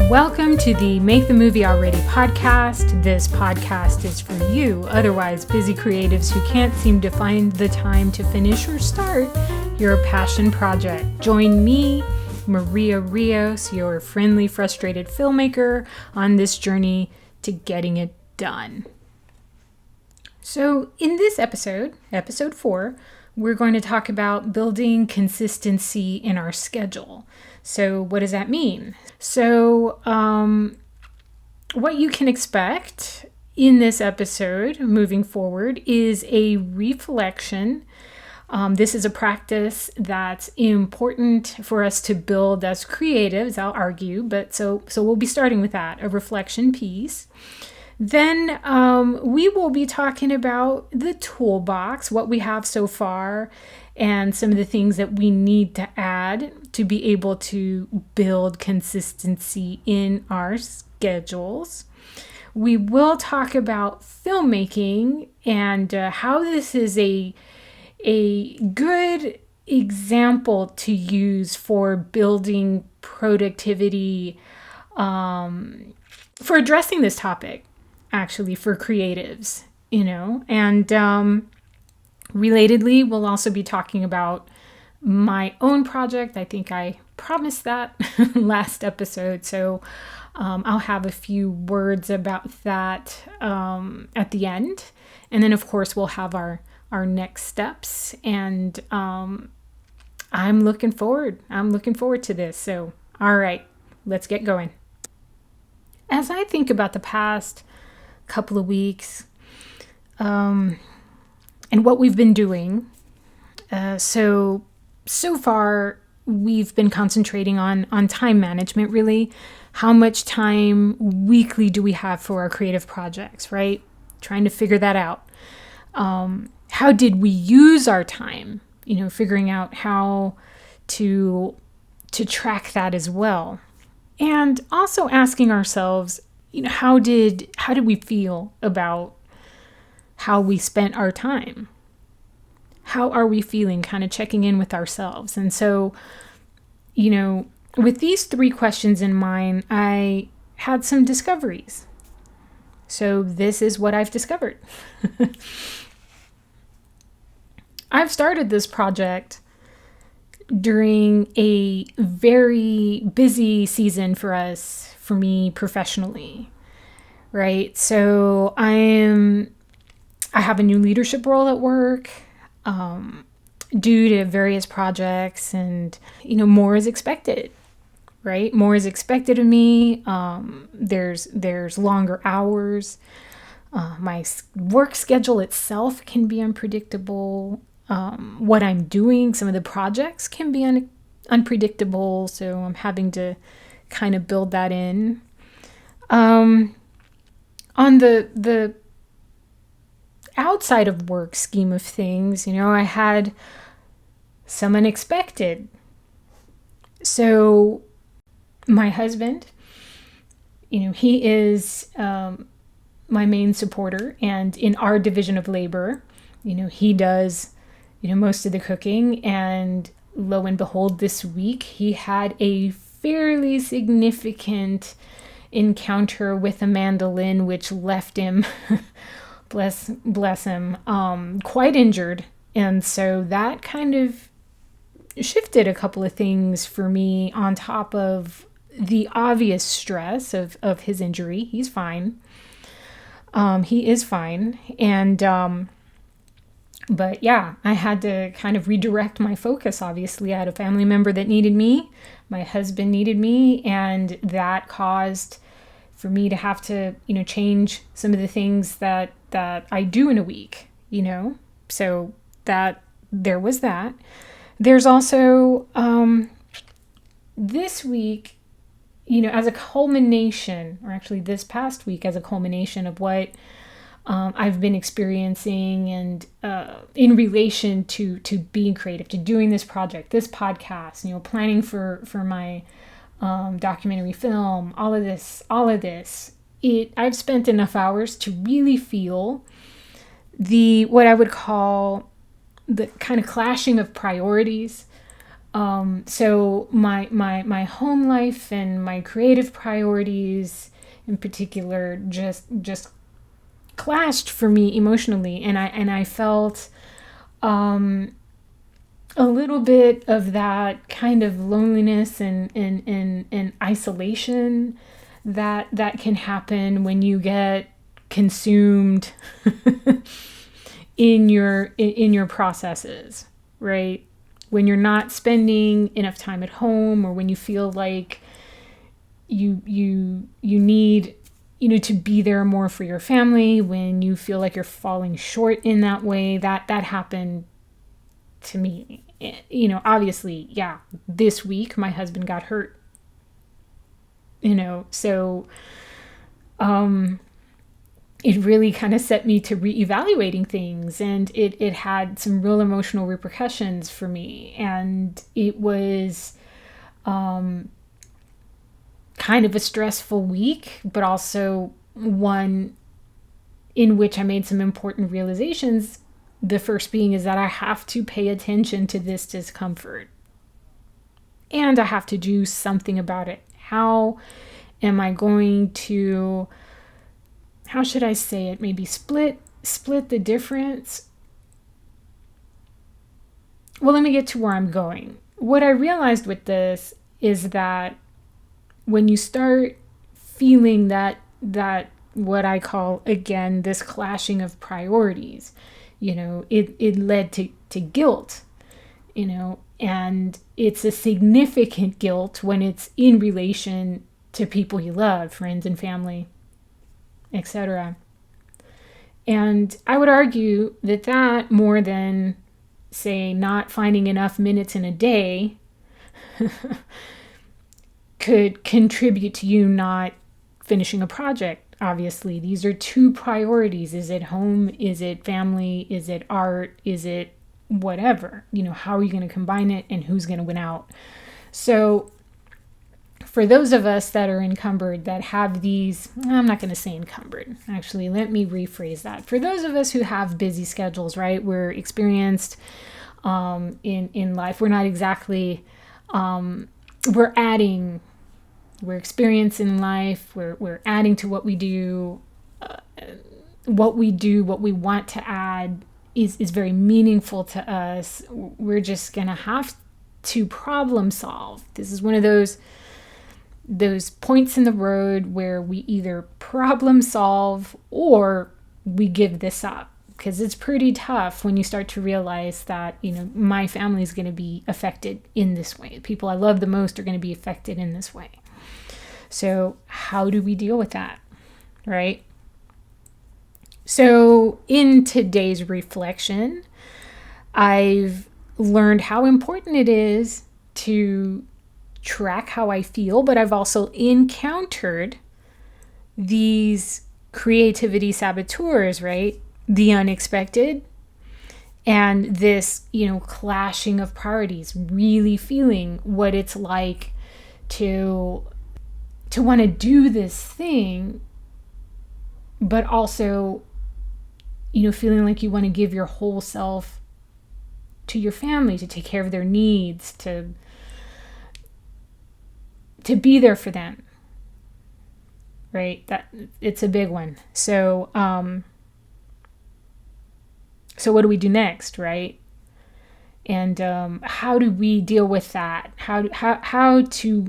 Welcome to the Make the Movie Already podcast. This podcast is for you, otherwise busy creatives who can't seem to find the time to finish or start your passion project. Join me, Maria Rios, your friendly, frustrated filmmaker, on this journey to getting it done. So in this episode 4, we're going to talk about building consistency in our schedule. So what does that mean? So what you can expect in this episode moving forward is a reflection. This is a practice that's important for us to build as creatives, I'll argue, but so we'll be starting with that, a reflection piece. Then we will be talking about the toolbox, what we have so far, and some of the things that we need to add to be able to build consistency in our schedules. We will talk about filmmaking and how this is a good example to use for building productivity, for addressing this topic, actually, for creatives, and relatedly, we'll also be talking about my own project. I think I promised that last episode, so I'll have a few words about that at the end. And then, of course, we'll have our next steps, and I'm looking forward to this. So, all right, let's get going. As I think about the past couple of weeks, and what we've been doing, so far we've been concentrating on time management, really. How much time weekly do we have for our creative projects, right? Trying to figure that out. How did we use our time? Figuring out how to track that as well. And also asking ourselves, how did we feel about how we spent our time? How are we feeling? Kind of checking in with ourselves. And so, with these 3 questions in mind, I had some discoveries. So this is what I've discovered. I've started this project during a very busy season for me professionally, right? So I have a new leadership role at work, due to various projects, and more is expected, right? More is expected of me. There's longer hours. My work schedule itself can be unpredictable. What I'm doing, some of the projects can be unpredictable, so I'm having to kind of build that in. On the outside of work scheme of things, I had some unexpected. So my husband, he is my main supporter, and in our division of labor, he does most of the cooking, and lo and behold, this week he had a fairly significant encounter with a mandolin, which left him bless him, quite injured. And so that kind of shifted a couple of things for me, on top of the obvious stress of his injury. He's fine. He is fine. And, but yeah, I had to kind of redirect my focus. Obviously, I had a family member that needed me. My husband needed me. And that caused for me to have to, change some of the things that I do in a week, so that there was that. There's also, this week, as a culmination, or actually this past week as a culmination of what I've been experiencing, and in relation to being creative, to doing this project, this podcast, planning for my documentary film, all of this, I've spent enough hours to really feel what I would call the kind of clashing of priorities So my home life and my creative priorities in particular just clashed for me emotionally, and I felt a little bit of that kind of loneliness and isolation that can happen when you get consumed in your processes, right? When you're not spending enough time at home, or when you feel like you need to be there more for your family, when you feel like you're falling short in that way, that happened to me. Obviously, yeah, this week my husband got hurt, so it really kind of set me to reevaluating things, and it had some real emotional repercussions for me, and it was kind of a stressful week, but also one in which I made some important realizations. The first being is that I have to pay attention to this discomfort, and I have to do something about it. How am I going to, how should I say it? Maybe split the difference. Well, let me get to where I'm going. What I realized with this is that when you start feeling that what I call, again, this clashing of priorities, it led to guilt, and it's a significant guilt when it's in relation to people you love, friends and family, etc. And I would argue that more than, say, not finding enough minutes in a day could contribute to you not finishing a project. Obviously, these are two priorities. Is it home? Is it family? Is it art? Is it whatever? How are you going to combine it, and who's going to win out? So for those of us that are encumbered, that have these, I'm not going to say encumbered. Actually, let me rephrase that. For those of us who have busy schedules, right? We're experienced in life. We're not exactly, we're experiencing life. We're adding to what we do. What we want to add is very meaningful to us. We're just gonna have to problem solve. This is one of those points in the road where we either problem solve or we give this up, because it's pretty tough when you start to realize that my family is going to be affected in this way. People I love the most are going to be affected in this way. So how do we deal with that, right? So in today's reflection, I've learned how important it is to track how I feel, but I've also encountered these creativity saboteurs, right? The unexpected, and this, clashing of priorities, really feeling what it's like to want to do this thing, but also, feeling like you want to give your whole self to your family, to take care of their needs, to be there for them, right? That it's a big one. So what do we do next, right? And how do we deal with that? How do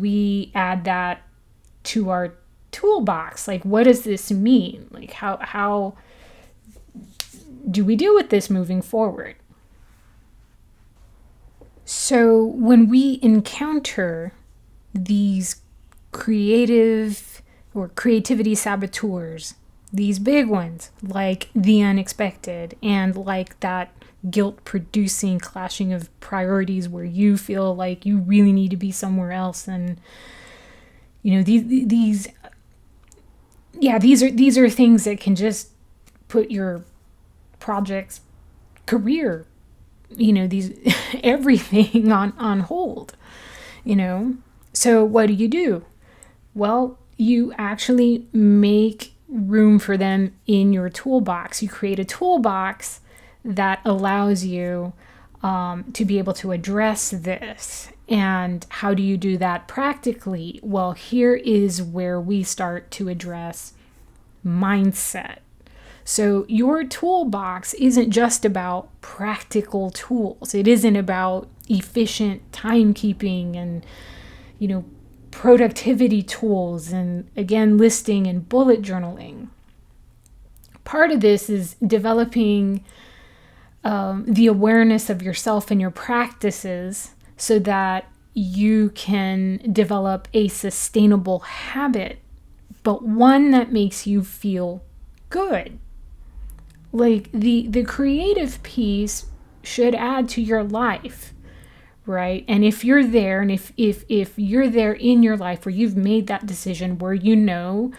we add that to our toolbox? Like, what does this mean? Like, how do we deal with this moving forward? So when we encounter these creative or creativity saboteurs, these big ones like the unexpected and like that guilt-producing clashing of priorities where you feel like you really need to be somewhere else, and these are things that can just put your project's career, these everything on hold. So what do? Well, you actually make room for them in your toolbox. You create a toolbox that allows you to be able to address this. And how do you do that practically? Well, here is where we start to address mindset. So your toolbox isn't just about practical tools. It isn't about efficient timekeeping and, productivity tools and, again, listing and bullet journaling. Part of this is developing the awareness of yourself and your practices so that you can develop a sustainable habit, but one that makes you feel good. Like the creative piece should add to your life, right? And if you're there, and if you're there in your life where you've made that decision, where you know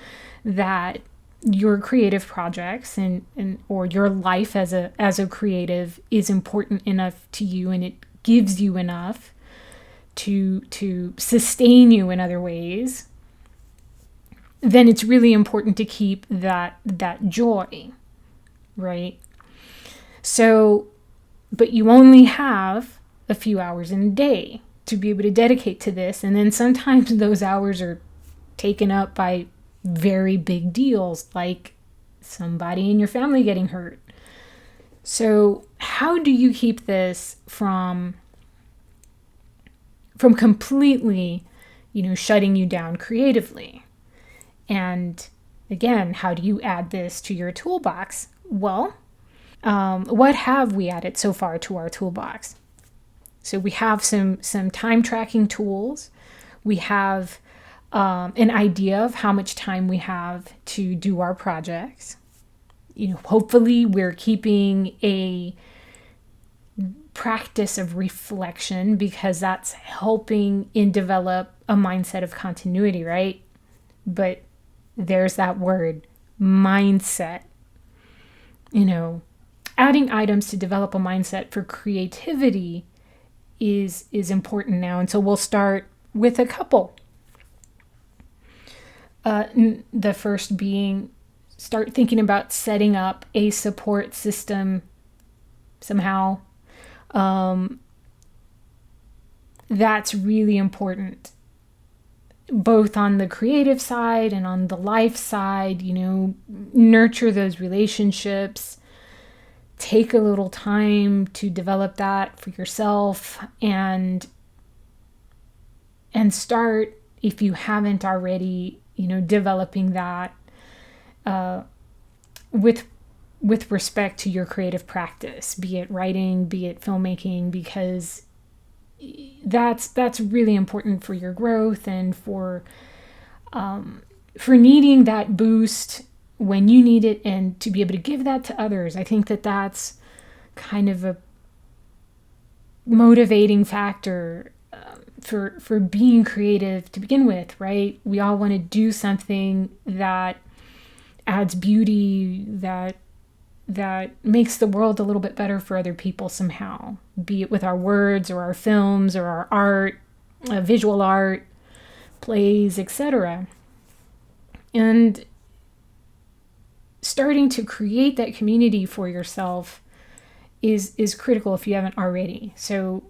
that your creative projects and or your life as a creative is important enough to you, and it gives you enough to sustain you in other ways, then it's really important to keep that joy, right? So, but you only have a few hours in a day to be able to dedicate to this, and then sometimes those hours are taken up by very big deals, like somebody in your family getting hurt. So how do you keep this from completely, shutting you down creatively? And again, how do you add this to your toolbox? Well, what have we added so far to our toolbox? So we have some time tracking tools. We have an idea of how much time we have to do our projects. Hopefully we're keeping a practice of reflection, because that's helping in develop a mindset of continuity, right? But there's that word, mindset. Adding items to develop a mindset for creativity is important now. And so we'll start with a couple. The first being, start thinking about setting up a support system somehow. That's really important, both on the creative side and on the life side. Nurture those relationships. Take a little time to develop that for yourself, and start, if you haven't already, developing that with respect to your creative practice, be it writing, be it filmmaking, because that's really important for your growth and for needing that boost when you need it, and to be able to give that to others. I think that's kind of a motivating factor for being creative to begin with, right? We all want to do something that adds beauty, that makes the world a little bit better for other people somehow, be it with our words or our films or our art, visual art, plays, etc. And starting to create that community for yourself is critical if you haven't already. So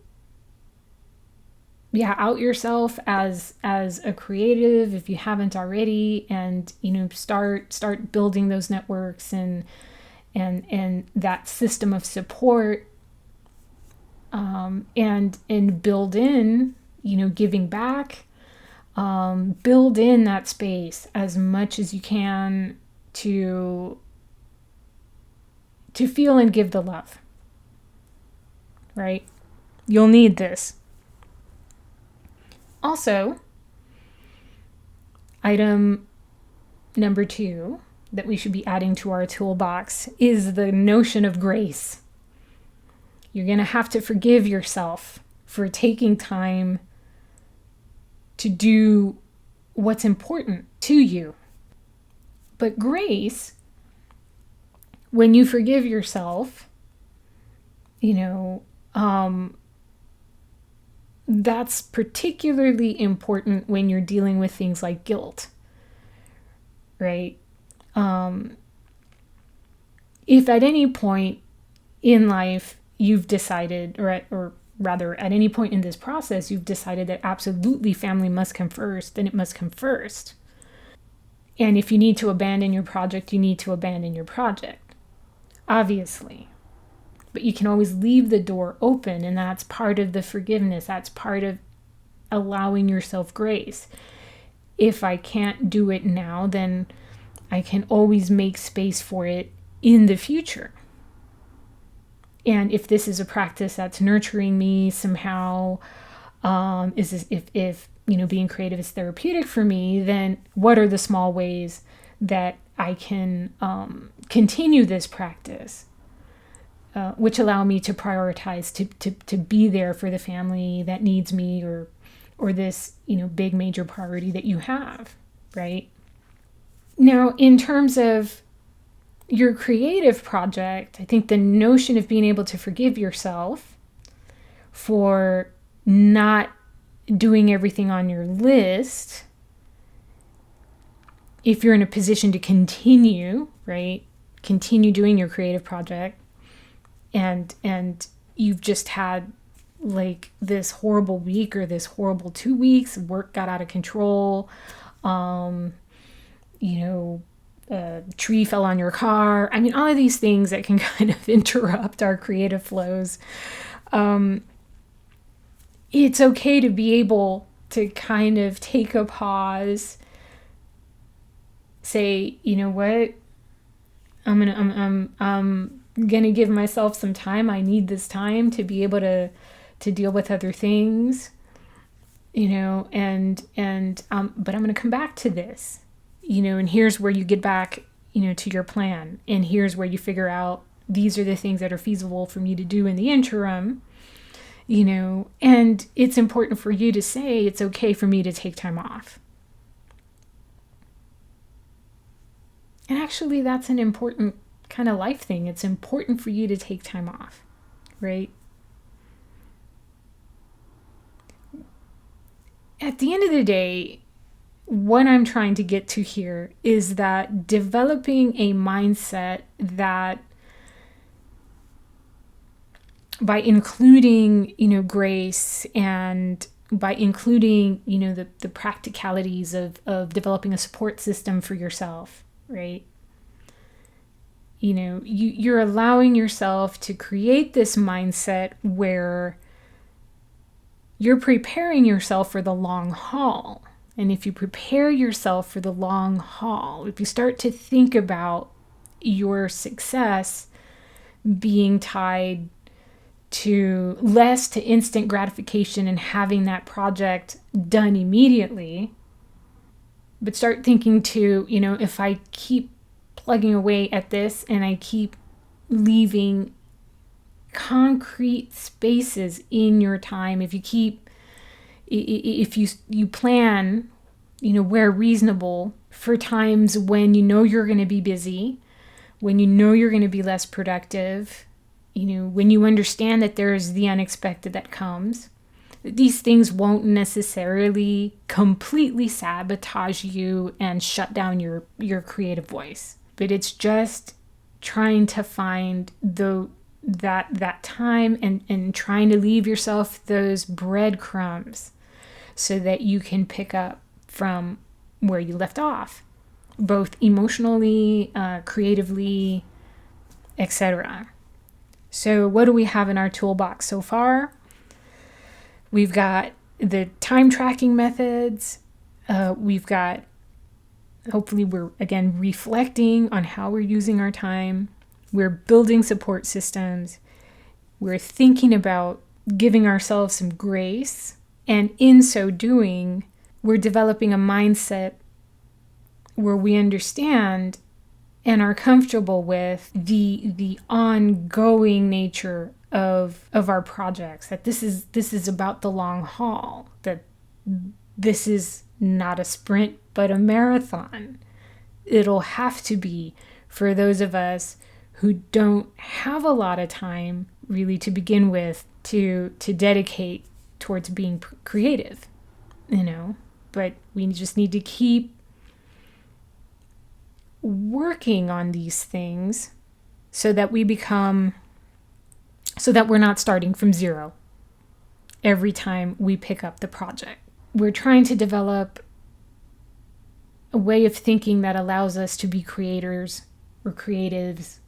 yeah, out yourself as a creative if you haven't already, and start building those networks and that system of support, and build in, giving back, build in that space as much as you can to feel and give the love, right? You'll need this. Also, item number 2 that we should be adding to our toolbox is the notion of grace. You're going to have to forgive yourself for taking time to do what's important to you. But grace, when you forgive yourself, that's particularly important when you're dealing with things like guilt, right? If at any point in life you've decided, or rather at any point in this process, you've decided that absolutely family must come first, then it must come first. And if you need to abandon your project, you need to abandon your project, obviously. But you can always leave the door open, and that's part of the forgiveness. That's part of allowing yourself grace. If I can't do it now, then I can always make space for it in the future. And if this is a practice that's nurturing me somehow, if being creative is therapeutic for me, then what are the small ways that I can continue this practice, which allow me to prioritize to be there for the family that needs me, or this big major priority that you have, right? Now, in terms of your creative project, I think the notion of being able to forgive yourself for not doing everything on your list, if you're in a position to continue doing your creative project, and you've just had like this horrible week or this horrible 2 weeks, work got out of control, a tree fell on your car. I mean, all of these things that can kind of interrupt our creative flows. It's okay to be able to kind of take a pause, say, you know what, I'm gonna give myself some time. I need this time to be able to deal with other things, but I'm gonna come back to this, and here's where you get back, to your plan, and here's where you figure out these are the things that are feasible for me to do in the interim, and it's important for you to say it's okay for me to take time off. And actually, that's an important kind of life thing. It's important for you to take time off, right? At the end of the day, what I'm trying to get to here is that developing a mindset that, by including, grace, and by including, the practicalities of developing a support system for yourself, right? You're allowing yourself to create this mindset where you're preparing yourself for the long haul. And if you prepare yourself for the long haul, if you start to think about your success being tied to less to instant gratification and having that project done immediately, but start thinking to, if I keep plugging away at this and I keep leaving concrete spaces in your time, if you plan, where reasonable, for times when you're going to be busy, when you're going to be less productive, when you understand that there's the unexpected that comes, these things won't necessarily completely sabotage you and shut down your creative voice. But it's just trying to find that time and trying to leave yourself those breadcrumbs so that you can pick up from where you left off, both emotionally, creatively, etc. So what do we have in our toolbox so far? We've got the time tracking methods. We've got, hopefully we're, again, reflecting on how we're using our time. We're building support systems. We're thinking about giving ourselves some grace. And in so doing, we're developing a mindset where we understand and are comfortable with the ongoing nature of our projects, that this is about the long haul, that this is not a sprint but a marathon. It'll have to be for those of us who don't have a lot of time really to begin with to dedicate towards being creative, but we just need to keep working on these things so that we become so that we're not starting from zero every time we pick up the project. We're trying to develop a way of thinking that allows us to be creators or creatives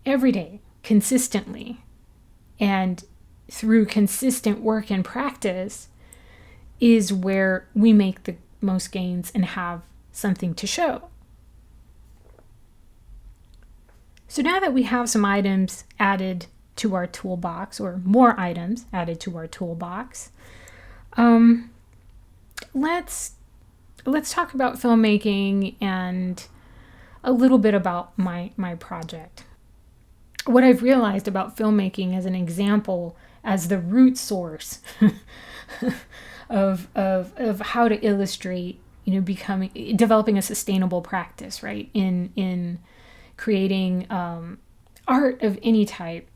every day, consistently. And through consistent work and practice is where we make the most gains and have something to show. So now that we have some items added to our toolbox, or more items added to our toolbox, let's talk about filmmaking and a little bit about my project. What I've realized about filmmaking as an example, as the root source of how to illustrate, developing a sustainable practice, right? In creating art of any type,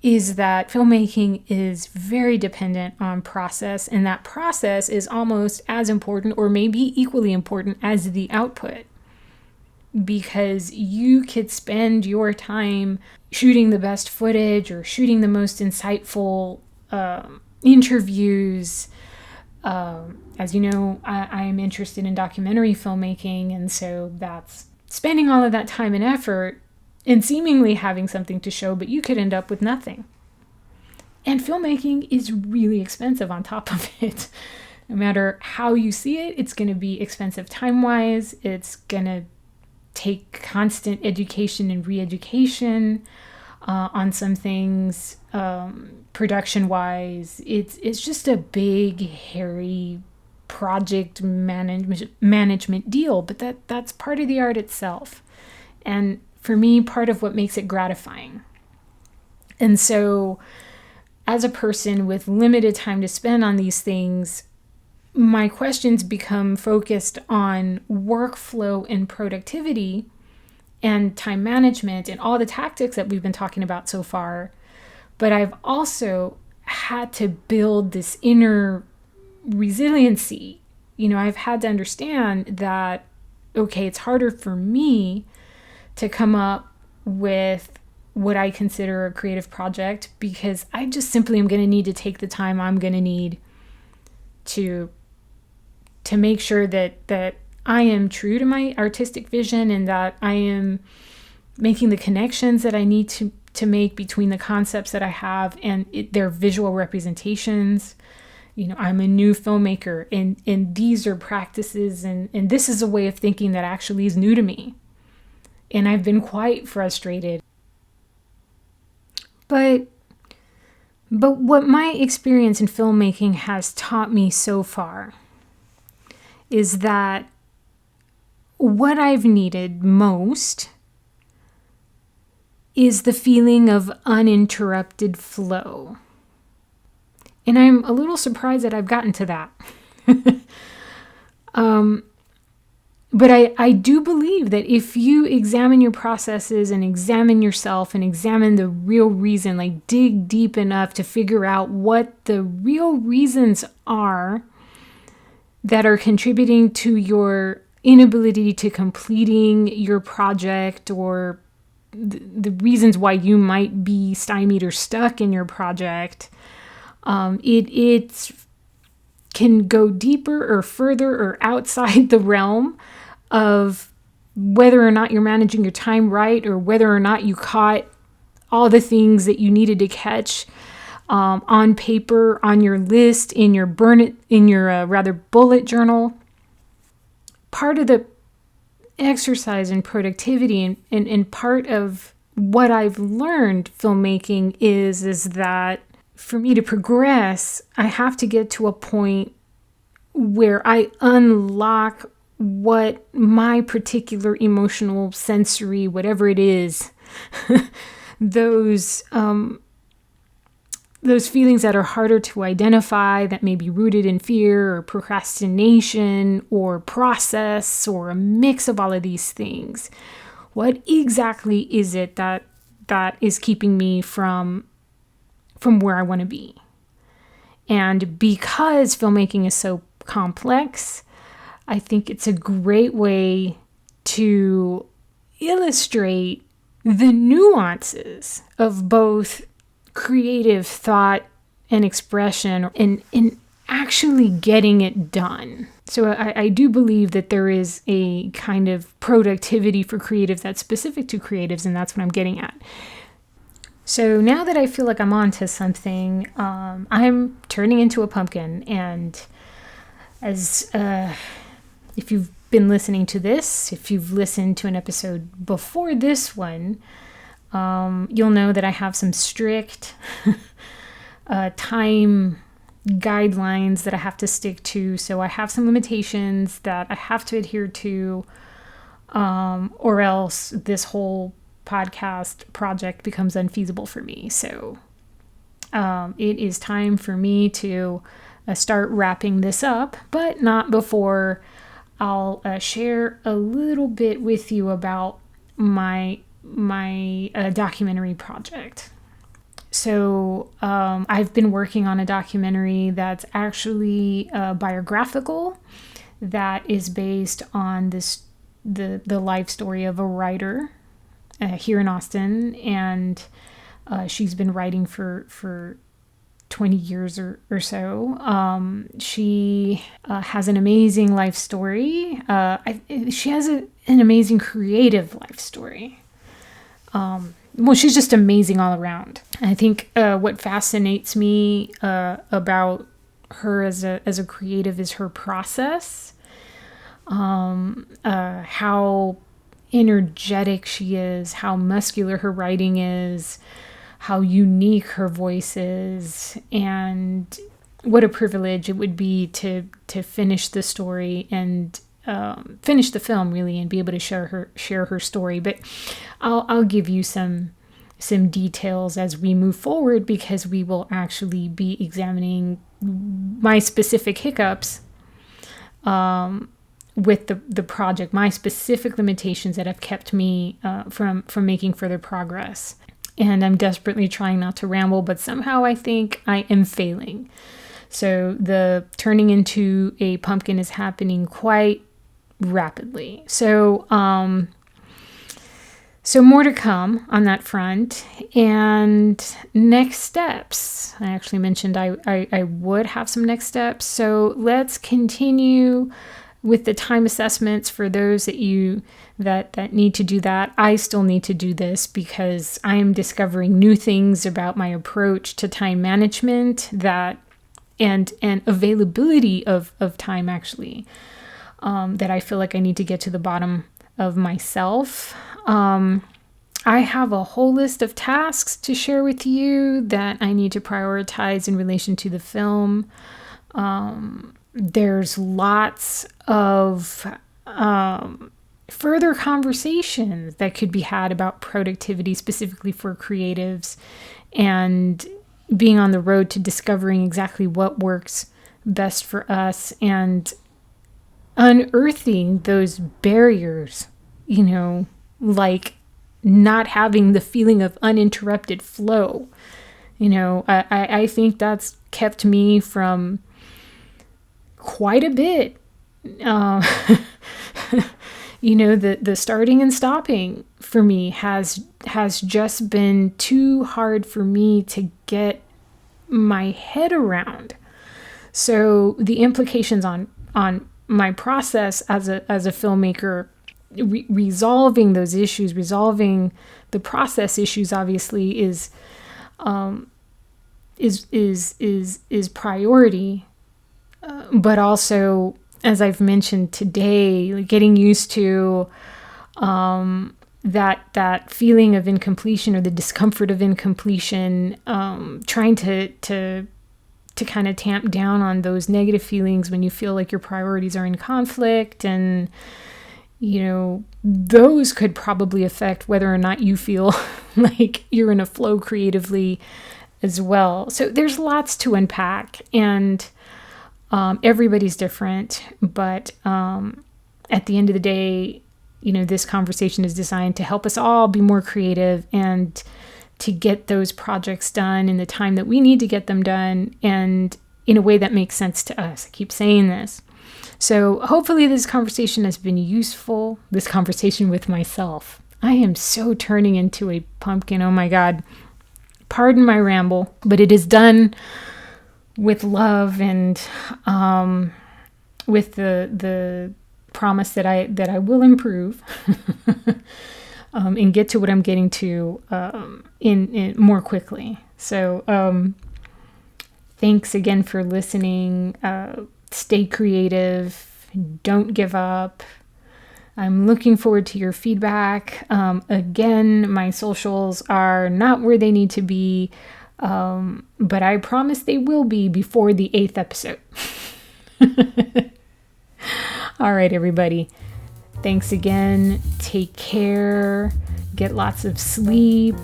is that filmmaking is very dependent on process, and that process is almost as important or maybe equally important as the output. Because you could spend your time shooting the best footage or shooting the most insightful interviews. As you know, I'm interested in documentary filmmaking, and so that's spending all of that time and effort and seemingly having something to show, but you could end up with nothing. And filmmaking is really expensive on top of it. No matter how you see it, it's going to be expensive time-wise. It's going to take constant education and re-education on some things. Production-wise, it's just a big, hairy project management deal, but that's part of the art itself. And for me, part of what makes it gratifying. And so as a person with limited time to spend on these things, my questions become focused on workflow and productivity and time management and all the tactics that we've been talking about so far. But I've also had to build this inner resiliency. I've had to understand that, okay, it's harder for me to come up with what I consider a creative project because I just simply am going to need to take the time I'm going to need to make sure that I am true to my artistic vision and that I am making the connections that I need to make between the concepts that I have and their visual representations. I'm a new filmmaker and these are practices and this is a way of thinking that actually is new to me. And I've been quite frustrated. But what my experience in filmmaking has taught me so far is that what I've needed most is the feeling of uninterrupted flow. And I'm a little surprised that I've gotten to that. But I do believe that if you examine your processes and examine yourself and examine the real reason, like dig deep enough to figure out what the real reasons are that are contributing to your inability to completing your project or the reasons why you might be stymied or stuck in your project, it can go deeper or further or outside the realm of whether or not you're managing your time right or whether or not you caught all the things that you needed to catch on paper, on your list, in your bullet journal. Part of the exercise in productivity and part of what I've learned filmmaking is that for me to progress, I have to get to a point where I unlock what my particular emotional, sensory, whatever it is, those feelings that are harder to identify, that may be rooted in fear or procrastination or process or a mix of all of these things. What exactly is it that is keeping me from where I want to be? And because filmmaking is so complex, I think it's a great way to illustrate the nuances of both creative thought and expression in actually getting it done. So I do believe that there is a kind of productivity for creatives that's specific to creatives, and that's what I'm getting at. So now that I feel like I'm onto something, I'm turning into a pumpkin. And as if you've been listening to this, if you've listened to an episode before this one, you'll know that I have some strict time guidelines that I have to stick to. So I have some limitations that I have to adhere to, or else this whole podcast project becomes unfeasible for me. So it is time for me to start wrapping this up, but not before I'll share a little bit with you about my documentary project. So I've been working on a documentary that's actually biographical, that is based on the life story of a writer here in Austin, and she's been writing for 20 years or so. She has an amazing life story. She has an amazing creative life story. Well, she's just amazing all around. I think what fascinates me about her as a creative is her process, how energetic she is, how muscular her writing is, how unique her voice is, and what a privilege it would be to finish the story and finish the film, really, and be able to share her story. But I'll give you some details as we move forward, because we will actually be examining my specific hiccups with the project, my specific limitations that have kept me from making further progress. And I'm desperately trying not to ramble, but somehow I think I am failing. So the turning into a pumpkin is happening quite rapidly. So more to come on that front. And next steps. I actually mentioned I would have some next steps. So let's continue with the time assessments for those that need to do that. I still need to do this because I am discovering new things about my approach to time management and availability of time, actually, that I feel like I need to get to the bottom of myself. I have a whole list of tasks to share with you that I need to prioritize in relation to the film. There's lots of further conversations that could be had about productivity, specifically for creatives, and being on the road to discovering exactly what works best for us and unearthing those barriers, like not having the feeling of uninterrupted flow. I think that's kept me from quite a bit. The starting and stopping for me has just been too hard for me to get my head around. So the implications on my process as a filmmaker, resolving those issues, resolving the process issues, obviously is priority. But also, as I've mentioned today, getting used to that feeling of incompletion, or the discomfort of incompletion, trying to kind of tamp down on those negative feelings when you feel like your priorities are in conflict, and those could probably affect whether or not you feel like you're in a flow creatively as well. So there's lots to unpack, and everybody's different, but at the end of the day, this conversation is designed to help us all be more creative and to get those projects done in the time that we need to get them done, and in a way that makes sense to us. I keep saying this. So hopefully this conversation has been useful, this conversation with myself. I am so turning into a pumpkin, oh my God. pardon my ramble, but it is done with love and with the promise that I will improve and get to what I'm getting to in more quickly. So thanks again for listening. Stay creative. Don't give up. I'm looking forward to your feedback. Again, my socials are not where they need to be, but I promise they will be before the 8th episode. All right, everybody. Thanks again. Take care. Get lots of sleep.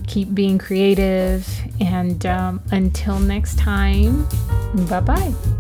Keep being creative. And until next time, bye-bye.